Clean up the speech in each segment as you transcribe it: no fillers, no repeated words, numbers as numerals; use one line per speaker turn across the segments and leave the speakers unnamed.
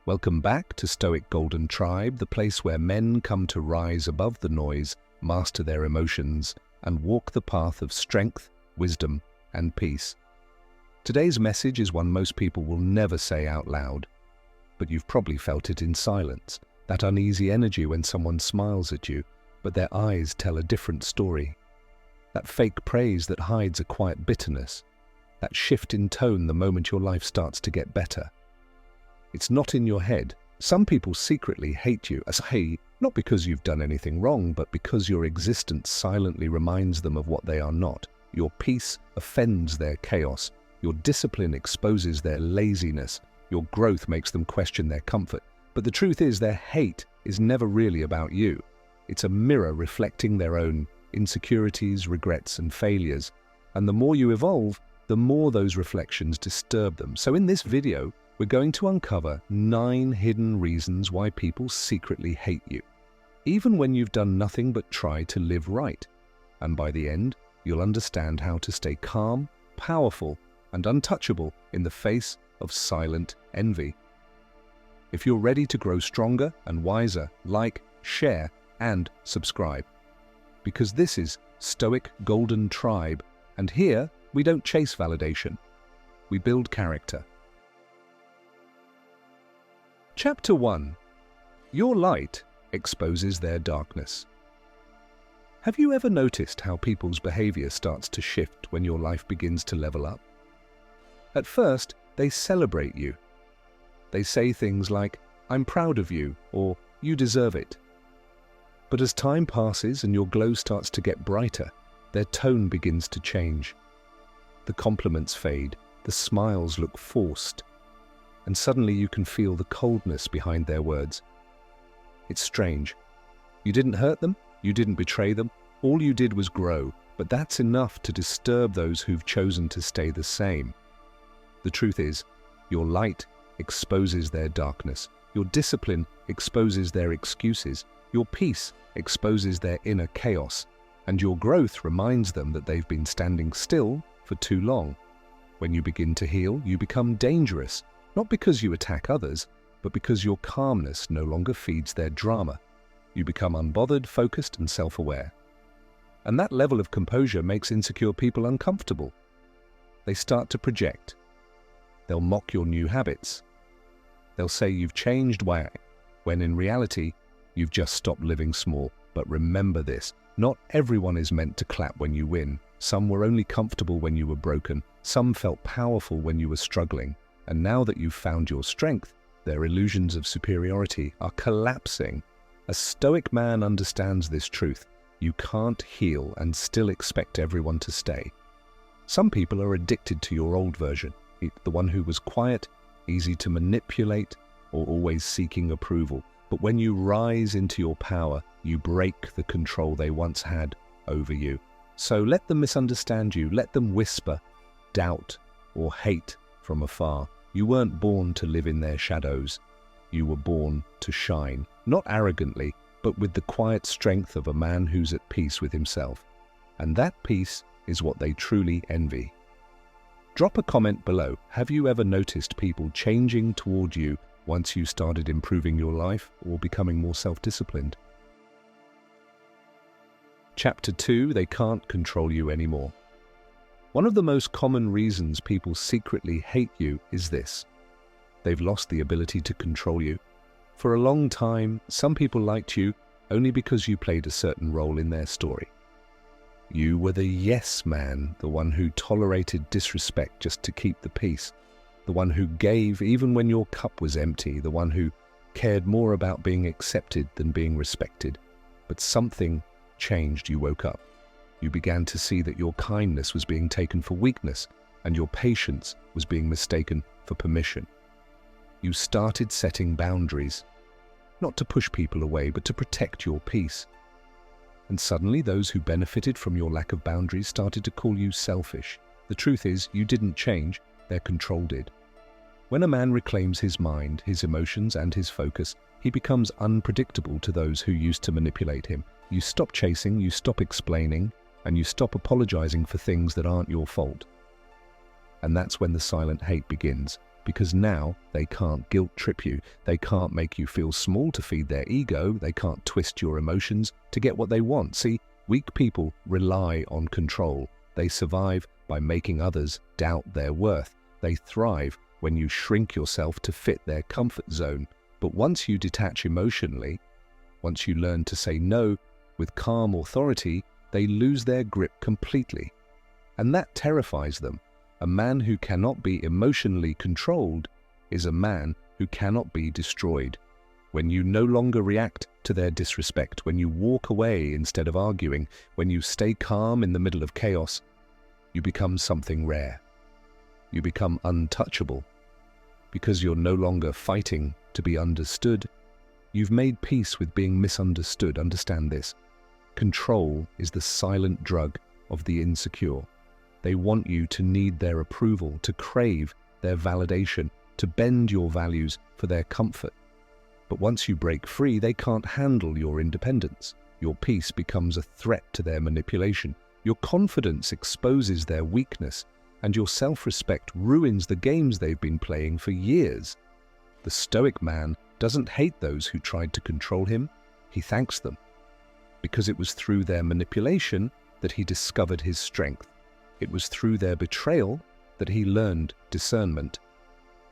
Welcome back to Stoic Golden Tribe, the place where men come to rise above the noise, master their emotions, and walk the path of strength, wisdom, and peace. Today's message is one most people will never say out loud, but you've probably felt it in silence, that uneasy energy when someone smiles at you, but their eyes tell a different story. That fake praise that hides a quiet bitterness, that shift in tone the moment your life starts to get better. It's not in your head. Some people secretly hate you, not because you've done anything wrong, but because your existence silently reminds them of what they are not. Your peace offends their chaos. Your discipline exposes their laziness. Your growth makes them question their comfort. But the truth is, their hate is never really about you. It's a mirror reflecting their own insecurities, regrets, and failures. And the more you evolve, the more those reflections disturb them. So in this video, we're going to uncover 9 hidden reasons why people secretly hate you, even when you've done nothing but try to live right. And by the end, you'll understand how to stay calm, powerful, and untouchable in the face of silent envy. If you're ready to grow stronger and wiser, like, share, and subscribe. Because this is Stoic Golden Tribe, and here we don't chase validation. We build character. Chapter 1. Your light exposes their darkness. Have you ever noticed how people's behavior starts to shift when your life begins to level up? At first, they celebrate you. They say things like, "I'm proud of you," or "You deserve it." But as time passes and your glow starts to get brighter, their tone begins to change. The compliments fade, the smiles look forced, and suddenly you can feel the coldness behind their words. It's strange. You didn't hurt them, you didn't betray them, all you did was grow, but that's enough to disturb those who've chosen to stay the same. The truth is, your light exposes their darkness, your discipline exposes their excuses, your peace exposes their inner chaos, and your growth reminds them that they've been standing still for too long. When you begin to heal, you become dangerous. Not because you attack others, but because your calmness no longer feeds their drama. You become unbothered, focused, and self-aware. And that level of composure makes insecure people uncomfortable. They start to project. They'll mock your new habits. They'll say you've changed when in reality, you've just stopped living small. But remember this, not everyone is meant to clap when you win. Some were only comfortable when you were broken. Some felt powerful when you were struggling. And now that you've found your strength, their illusions of superiority are collapsing. A stoic man understands this truth. You can't heal and still expect everyone to stay. Some people are addicted to your old version, the one who was quiet, easy to manipulate, or always seeking approval. But when you rise into your power, you break the control they once had over you. So let them misunderstand you, let them whisper, doubt, or hate from afar. You weren't born to live in their shadows. You were born to shine, not arrogantly, but with the quiet strength of a man who's at peace with himself. And that peace is what they truly envy. Drop a comment below. Have you ever noticed people changing toward you once you started improving your life or becoming more self-disciplined? Chapter 2. They can't control you anymore. One of the most common reasons people secretly hate you is this. They've lost the ability to control you. For a long time, some people liked you only because you played a certain role in their story. You were the yes man, the one who tolerated disrespect just to keep the peace, the one who gave even when your cup was empty, the one who cared more about being accepted than being respected. But something changed. You woke up. You began to see that your kindness was being taken for weakness, and your patience was being mistaken for permission. You started setting boundaries, not to push people away, but to protect your peace. And suddenly, those who benefited from your lack of boundaries started to call you selfish. The truth is, you didn't change, their control did. When a man reclaims his mind, his emotions, and his focus, he becomes unpredictable to those who used to manipulate him. You stop chasing, you stop explaining, and you stop apologizing for things that aren't your fault. And that's when the silent hate begins. because now they can't guilt trip you. They can't make you feel small to feed their ego. They can't twist your emotions to get what they want. See, weak people rely on control. They survive by making others doubt their worth. They thrive when you shrink yourself to fit their comfort zone. But once you detach emotionally, once you learn to say no with calm authority, they lose their grip completely. And that terrifies them. A man who cannot be emotionally controlled is a man who cannot be destroyed. When you no longer react to their disrespect, when you walk away instead of arguing, when you stay calm in the middle of chaos, you become something rare. You become untouchable. Because you're no longer fighting to be understood, you've made peace with being misunderstood. Understand this. Control is the silent drug of the insecure. They want you to need their approval, to crave their validation, to bend your values for their comfort. But once you break free, they can't handle your independence. Your peace becomes a threat to their manipulation. Your confidence exposes their weakness, and your self-respect ruins the games they've been playing for years. The Stoic man doesn't hate those who tried to control him. He thanks them, because it was through their manipulation that he discovered his strength. It was through their betrayal that he learned discernment,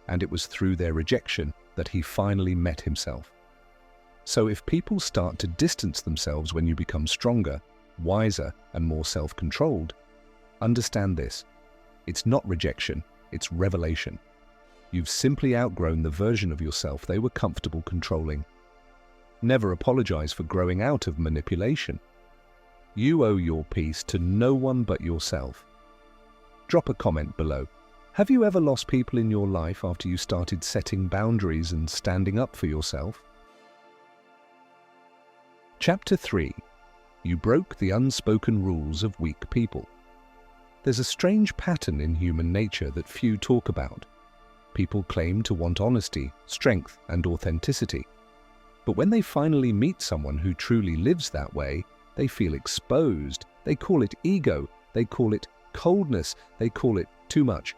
and it was through their rejection that he finally met himself. So if people start to distance themselves when you become stronger, wiser, and more self-controlled, understand this. It's not rejection, it's revelation. You've simply outgrown the version of yourself they were comfortable controlling. Never apologize for growing out of manipulation. You owe your peace to no one but yourself. Drop a comment below. Have you ever lost people in your life after you started setting boundaries and standing up for yourself? Chapter 3. You broke the unspoken rules of weak people. There's a strange pattern in human nature that few talk about. People claim to want honesty, strength, and authenticity. But when they finally meet someone who truly lives that way, they feel exposed. They call it ego. They call it coldness. They call it too much.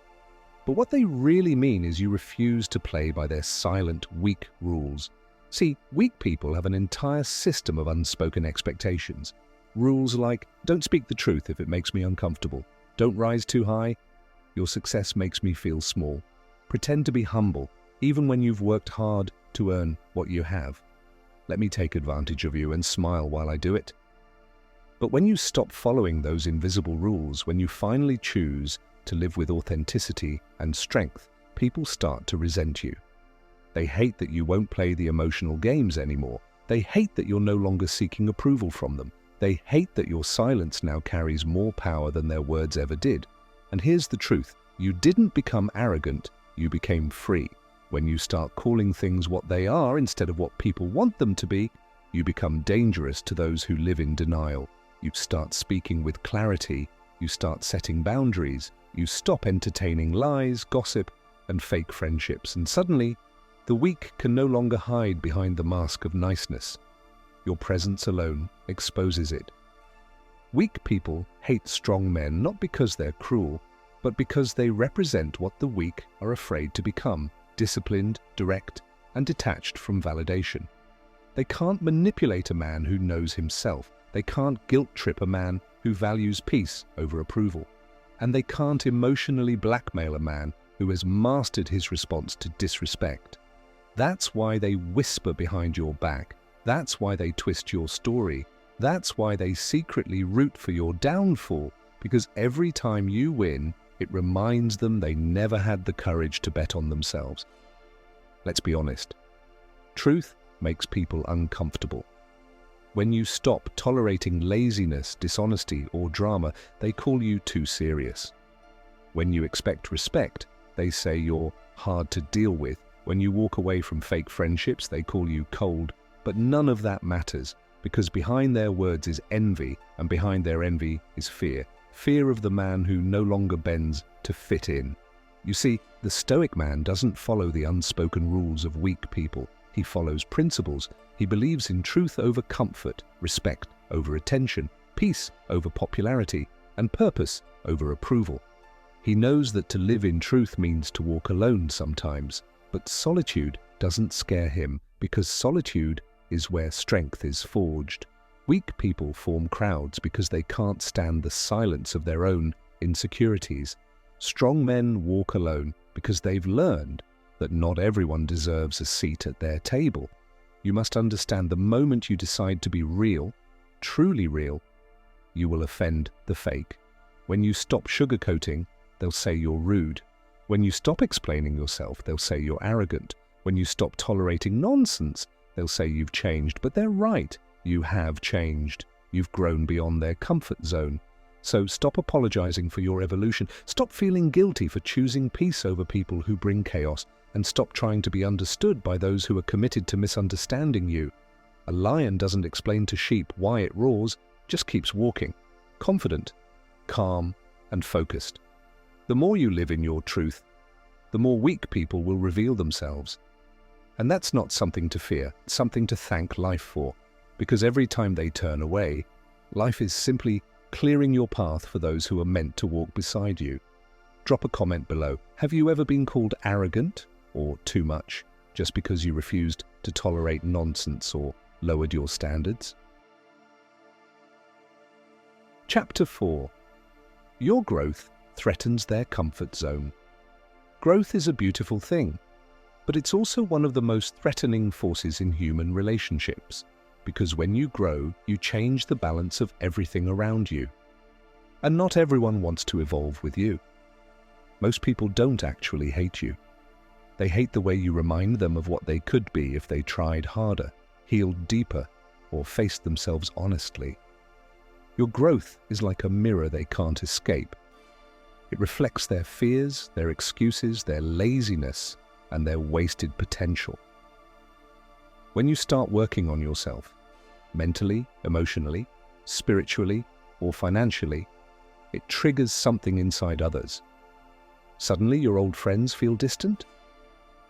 But what they really mean is you refuse to play by their silent, weak rules. See, weak people have an entire system of unspoken expectations. Rules like, don't speak the truth if it makes me uncomfortable. Don't rise too high. Your success makes me feel small. Pretend to be humble, even when you've worked hard to earn what you have. Let me take advantage of you and smile while I do it. But when you stop following those invisible rules, when you finally choose to live with authenticity and strength, people start to resent you. They hate that you won't play the emotional games anymore. They hate that you're no longer seeking approval from them. They hate that your silence now carries more power than their words ever did. And here's the truth. You didn't become arrogant, you became free. When you start calling things what they are instead of what people want them to be, you become dangerous to those who live in denial. You start speaking with clarity. You start setting boundaries. You stop entertaining lies, gossip, and fake friendships. And suddenly, the weak can no longer hide behind the mask of niceness. Your presence alone exposes it. Weak people hate strong men not because they're cruel, but because they represent what the weak are afraid to become: disciplined, direct, and detached from validation. They can't manipulate a man who knows himself. They can't guilt-trip a man who values peace over approval. And they can't emotionally blackmail a man who has mastered his response to disrespect. That's why they whisper behind your back. That's why they twist your story. That's why they secretly root for your downfall, because every time you win, it reminds them they never had the courage to bet on themselves. Let's be honest. Truth makes people uncomfortable. When you stop tolerating laziness, dishonesty, or drama, they call you too serious. When you expect respect, they say you're hard to deal with. When you walk away from fake friendships, they call you cold. But none of that matters, because behind their words is envy, and behind their envy is fear. Fear of the man who no longer bends to fit in. You see, the Stoic man doesn't follow the unspoken rules of weak people. He follows principles. He believes in truth over comfort, respect over attention, peace over popularity, and purpose over approval. He knows that to live in truth means to walk alone sometimes, but solitude doesn't scare him because solitude is where strength is forged. Weak people form crowds because they can't stand the silence of their own insecurities. Strong men walk alone because they've learned that not everyone deserves a seat at their table. You must understand the moment you decide to be real, truly real, you will offend the fake. When you stop sugarcoating, they'll say you're rude. When you stop explaining yourself, they'll say you're arrogant. When you stop tolerating nonsense, they'll say you've changed. But they're right. You have changed. You've grown beyond their comfort zone. So stop apologizing for your evolution. Stop feeling guilty for choosing peace over people who bring chaos. And stop trying to be understood by those who are committed to misunderstanding you. A lion doesn't explain to sheep why it roars, just keeps walking, confident, calm, and focused. The more you live in your truth, the more weak people will reveal themselves. And that's not something to fear, it's something to thank life for. Because every time they turn away, life is simply clearing your path for those who are meant to walk beside you. Drop a comment below. Have you ever been called arrogant or too much just because you refused to tolerate nonsense or lowered your standards? Chapter 4. Your growth threatens their comfort zone. Growth is a beautiful thing, but it's also one of the most threatening forces in human relationships, because when you grow, you change the balance of everything around you. And not everyone wants to evolve with you. Most people don't actually hate you. They hate the way you remind them of what they could be if they tried harder, healed deeper, or faced themselves honestly. Your growth is like a mirror they can't escape. It reflects their fears, their excuses, their laziness, and their wasted potential. When you start working on yourself, mentally, emotionally, spiritually, or financially, it triggers something inside others. Suddenly your old friends feel distant,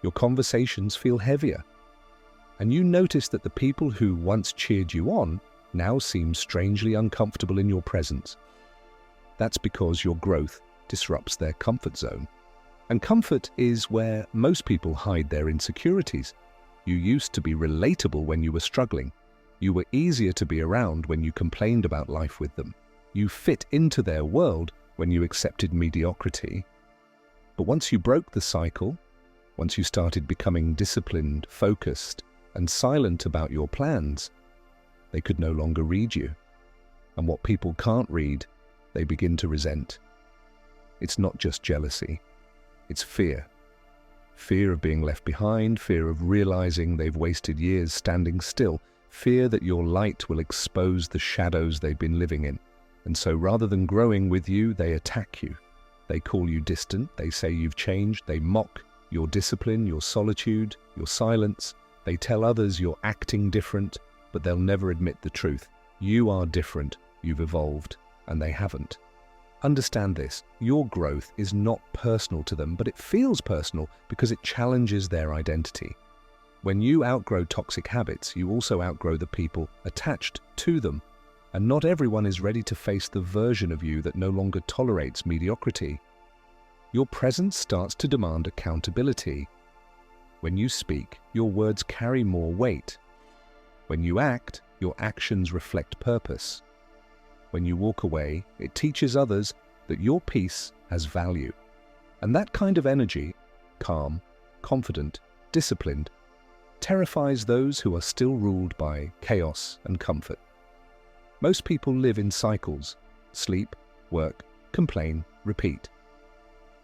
your conversations feel heavier, and you notice that the people who once cheered you on now seem strangely uncomfortable in your presence. That's because your growth disrupts their comfort zone. And comfort is where most people hide their insecurities. You used to be relatable when you were struggling. You were easier to be around when you complained about life with them. You fit into their world when you accepted mediocrity. But once you broke the cycle, once you started becoming disciplined, focused, and silent about your plans, they could no longer read you. And what people can't read, they begin to resent. It's not just jealousy, it's fear. Fear of being left behind, fear of realizing they've wasted years standing still, fear that your light will expose the shadows they've been living in. And so rather than growing with you, they attack you. They call you distant, they say you've changed, they mock your discipline, your solitude, your silence. They tell others you're acting different, but they'll never admit the truth. You are different, you've evolved, and they haven't. Understand this, your growth is not personal to them, but it feels personal because it challenges their identity. When you outgrow toxic habits, you also outgrow the people attached to them. And not everyone is ready to face the version of you that no longer tolerates mediocrity. Your presence starts to demand accountability. When you speak, your words carry more weight. When you act, your actions reflect purpose. When you walk away, it teaches others that your peace has value. And that kind of energy, calm, confident, disciplined, terrifies those who are still ruled by chaos and comfort. Most people live in cycles: sleep, work, complain, repeat.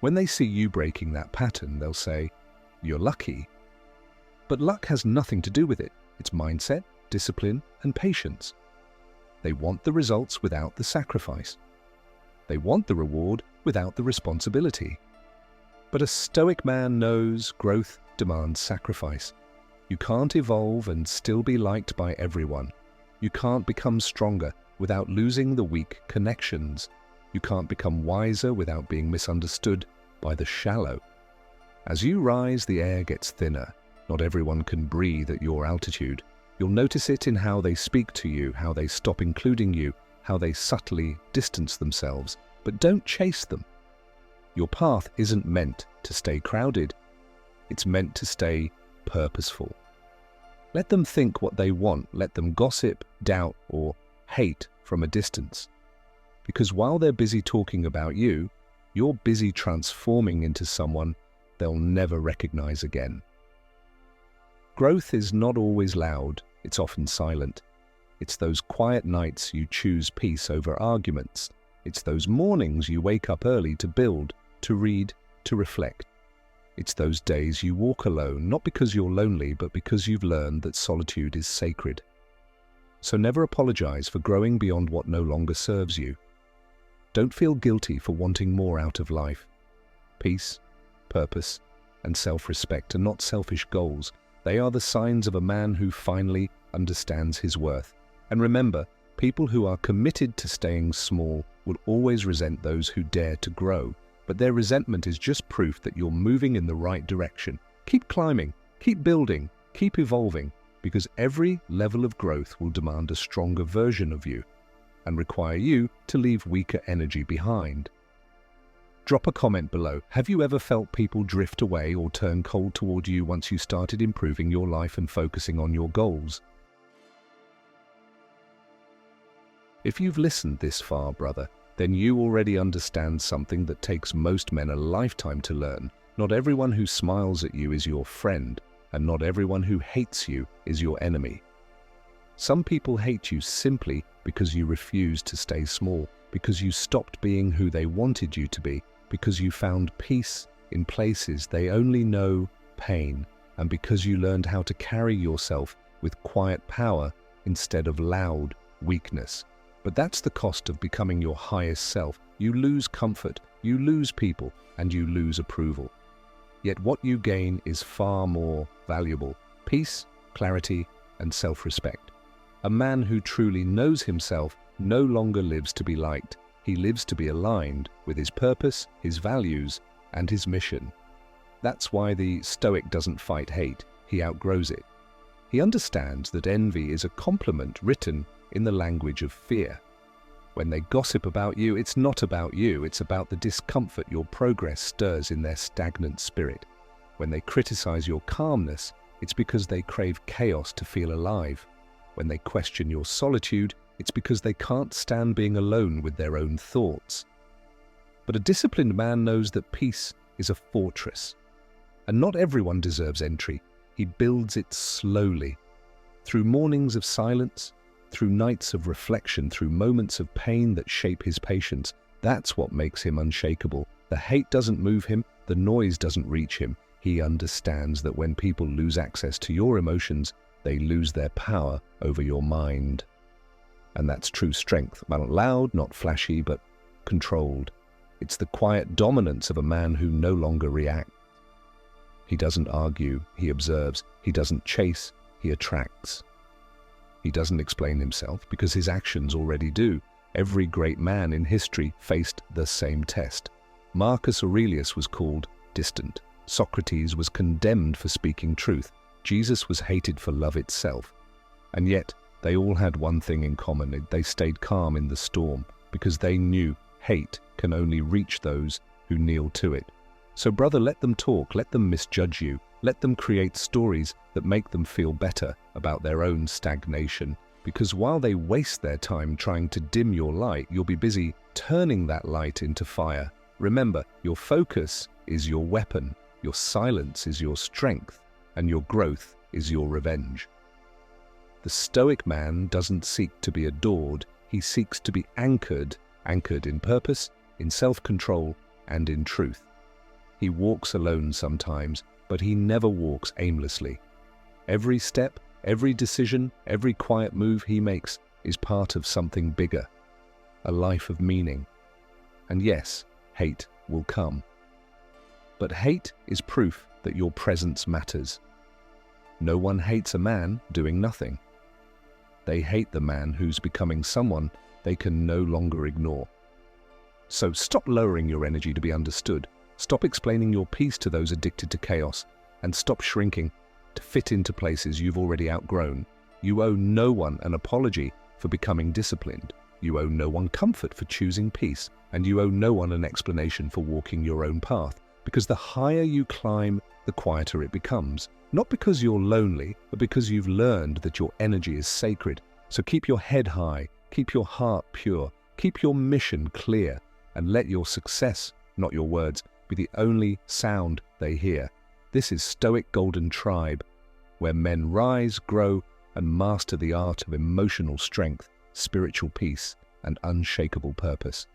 When they see you breaking that pattern, they'll say, "You're lucky." But luck has nothing to do with it. It's mindset, discipline, and patience. They want the results without the sacrifice. They want the reward without the responsibility. But a stoic man knows growth demands sacrifice. You can't evolve and still be liked by everyone. You can't become stronger without losing the weak connections. You can't become wiser without being misunderstood by the shallow. As you rise, the air gets thinner. Not everyone can breathe at your altitude. You'll notice it in how they speak to you, how they stop including you, how they subtly distance themselves. But don't chase them. Your path isn't meant to stay crowded. It's meant to stay purposeful. Let them think what they want. Let them gossip, doubt, or hate from a distance. Because while they're busy talking about you, you're busy transforming into someone they'll never recognize again. Growth is not always loud. It's often silent. It's those quiet nights you choose peace over arguments. It's those mornings you wake up early to build, to read, to reflect. It's those days you walk alone, not because you're lonely, but because you've learned that solitude is sacred. So never apologize for growing beyond what no longer serves you. Don't feel guilty for wanting more out of life. Peace, purpose, and self-respect are not selfish goals. They are the signs of a man who finally understands his worth. And remember, people who are committed to staying small will always resent those who dare to grow. But their resentment is just proof that you're moving in the right direction. Keep climbing, keep building, keep evolving, because every level of growth will demand a stronger version of you and require you to leave weaker energy behind. Drop a comment below. Have you ever felt people drift away or turn cold toward you once you started improving your life and focusing on your goals? If you've listened this far, brother, then you already understand something that takes most men a lifetime to learn. Not everyone who smiles at you is your friend, and not everyone who hates you is your enemy. Some people hate you simply because you refused to stay small, because you stopped being who they wanted you to be, because you found peace in places they only know pain, and because you learned how to carry yourself with quiet power instead of loud weakness. But that's the cost of becoming your highest self. You lose comfort, you lose people, and you lose approval. Yet what you gain is far more valuable: peace, clarity, and self-respect. A man who truly knows himself no longer lives to be liked. He lives to be aligned with his purpose, his values, and his mission. That's why the Stoic doesn't fight hate. He outgrows it. He understands that envy is a compliment written in the language of fear. When they gossip about you, it's not about you, it's about the discomfort your progress stirs in their stagnant spirit. When they criticize your calmness, it's because they crave chaos to feel alive. When they question your solitude, it's because they can't stand being alone with their own thoughts. But a disciplined man knows that peace is a fortress, and not everyone deserves entry. He builds it slowly, through mornings of silence, through nights of reflection, through moments of pain that shape his patience. That's what makes him unshakable. The hate doesn't move him, the noise doesn't reach him. He understands that when people lose access to your emotions, they lose their power over your mind. And that's true strength. Not loud, not flashy, but controlled. It's the quiet dominance of a man who no longer reacts. He doesn't argue, he observes. He doesn't chase, he attracts. He doesn't explain himself because his actions already do. Every great man in history faced the same test. Marcus Aurelius was called distant. Socrates was condemned for speaking truth. Jesus was hated for love itself. And yet, they all had one thing in common. They stayed calm in the storm because they knew hate can only reach those who kneel to it. So brother, let them talk, let them misjudge you. Let them create stories that make them feel better about their own stagnation. Because while they waste their time trying to dim your light, you'll be busy turning that light into fire. Remember, your focus is your weapon, your silence is your strength, and your growth is your revenge. The Stoic man doesn't seek to be adored, he seeks to be anchored in purpose, in self-control, and in truth. He walks alone sometimes, but he never walks aimlessly. Every step, every decision, every quiet move he makes is part of something bigger, a life of meaning. And yes, hate will come. But hate is proof that your presence matters. No one hates a man doing nothing. They hate the man who's becoming someone they can no longer ignore. So stop lowering your energy to be understood. Stop explaining your peace to those addicted to chaos, and stop shrinking to fit into places you've already outgrown. You owe no one an apology for becoming disciplined. You owe no one comfort for choosing peace, and you owe no one an explanation for walking your own path, because the higher you climb, the quieter it becomes. Not because you're lonely, but because you've learned that your energy is sacred. So keep your head high, keep your heart pure, keep your mission clear, and let your success, not your words, be the only sound they hear. This is Stoic Golden Tribe, where men rise, grow, and master the art of emotional strength, spiritual peace, and unshakable purpose.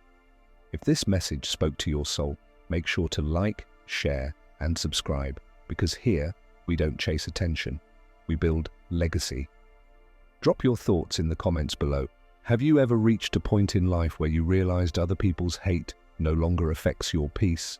If this message spoke to your soul, make sure to like, share, and subscribe, because here we don't chase attention, we build legacy. Drop your thoughts in the comments below. Have you ever reached a point in life where you realized other people's hate no longer affects your peace?